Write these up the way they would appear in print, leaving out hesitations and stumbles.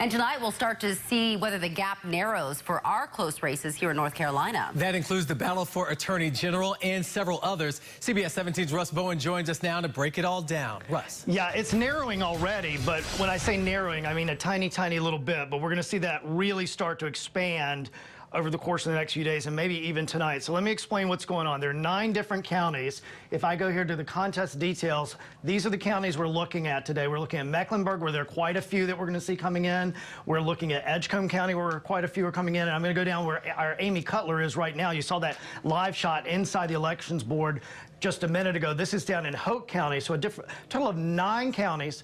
And tonight we'll start to see whether the gap narrows for our close races here in North Carolina. That includes the battle for Attorney General and several others. CBS 17's Russ Bowen joins us now to break it all down. Russ. Yeah, it's narrowing already, but when I say narrowing, I mean a tiny, tiny little bit. But we're going to see that really start to expand over the course of the next few days and maybe even tonight. So let me explain what's going on. There are 9 different counties. If I go here to the contest details, these are the counties we're looking at today. We're looking at Mecklenburg, where there are quite a few that we're going to see coming in. We're looking at Edgecombe County, where quite a few are coming in. And I'm going to go down where our Amy Cutler is right now. You saw that live shot inside the elections board just a minute ago. This is down in Hoke County. So a total of 9 counties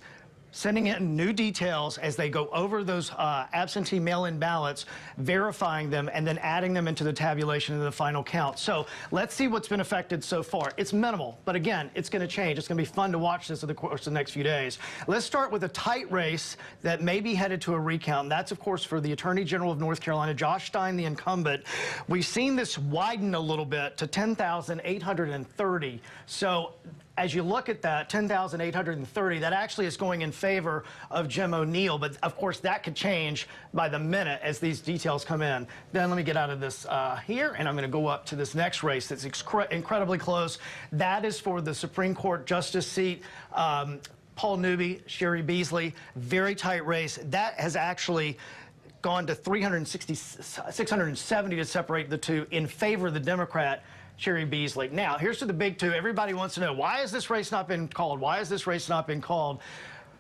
sending in new details as they go over those absentee mail-in ballots, verifying them, and then adding them into the tabulation of the final count. So let's see what's been affected so far. It's minimal, but again, it's going to change. It's going to be fun to watch this over the course of the next few days. Let's start with a tight race that may be headed to a recount. And that's, of course, for the Attorney General of North Carolina, Josh Stein, the incumbent. We've seen this widen a little bit to 10,830. So as you look at that, 10,830, that actually is going in favor of Jim O'Neill. But, of course, that could change by the minute as these details come in. Then let me get out of this here, and I'm going to go up to this next race that's incredibly close. That is for the Supreme Court Justice seat. Paul Newby, Sherry Beasley, very tight race. That has actually gone to 670 to separate the two in favor of the Democrat, Sherry Beasley. Now, here's to the big two. Everybody wants to know, why has this race not been called? Why has this race not been called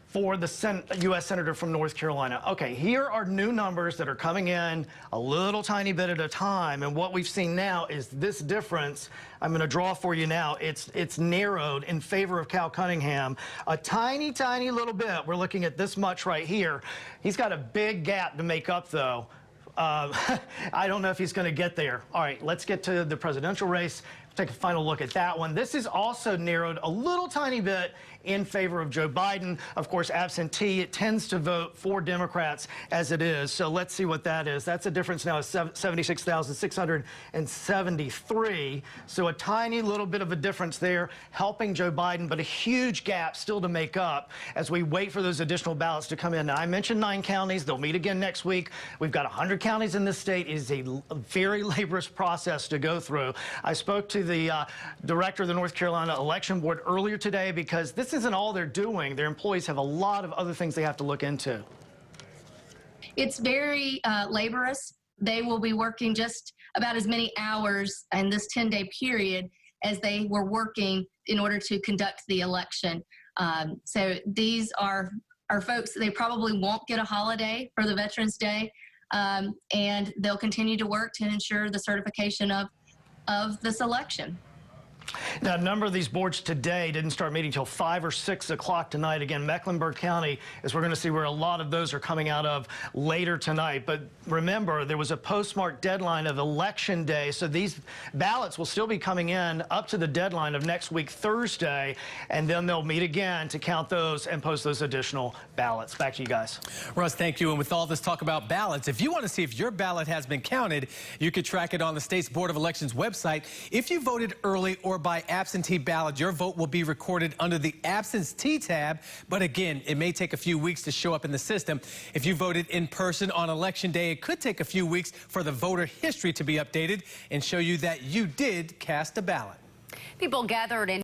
for the U.S. Senator from North Carolina? Okay, here are new numbers that are coming in a little tiny bit at a time. And what we've seen now is this difference. I'm going to draw for you now. It's narrowed in favor of Cal Cunningham. A tiny, tiny little bit. We're looking at this much right here. He's got a big gap to make up, though. I don't know if he's going to get there. All right, let's get to the presidential race. Take a final look at that one. This is also narrowed a little tiny bit in favor of Joe Biden. Of course, absentee, it tends to vote for Democrats as it is. So let's see what that is. That's a difference now of 76,673. So a tiny little bit of a difference there, helping Joe Biden, but a huge gap still to make up as we wait for those additional ballots to come in. Now, I mentioned 9 counties. They'll meet again next week. We've got 100 counties in this state. It is a very laborious process to go through. I spoke to the director of the North Carolina Election Board earlier today, because this isn't all they're doing. Their employees have a lot of other things they have to look into. It's very laborious. They will be working just about as many hours in this 10-day period as they were working in order to conduct the election. So these are folks, they probably won't get a holiday for the Veterans Day, and they'll continue to work to ensure the certification of this election. Now, a number of these boards today didn't start meeting until 5 or 6 o'clock tonight. Again, Mecklenburg County is we're going to see where a lot of those are coming out of later tonight. But remember, there was a postmark deadline of Election Day, so these ballots will still be coming in up to the deadline of next week, Thursday, and then they'll meet again to count those and post those additional ballots. Back to you guys. Russ, thank you. And with all this talk about ballots, if you want to see if your ballot has been counted, you can track it on the state's Board of Elections website. If you voted early or by absentee ballot, your vote will be recorded under the absentee tab. But again, it may take a few weeks to show up in the system. If you voted in person on Election Day, it could take a few weeks for the voter history to be updated and show you that you did cast a ballot. People gathered in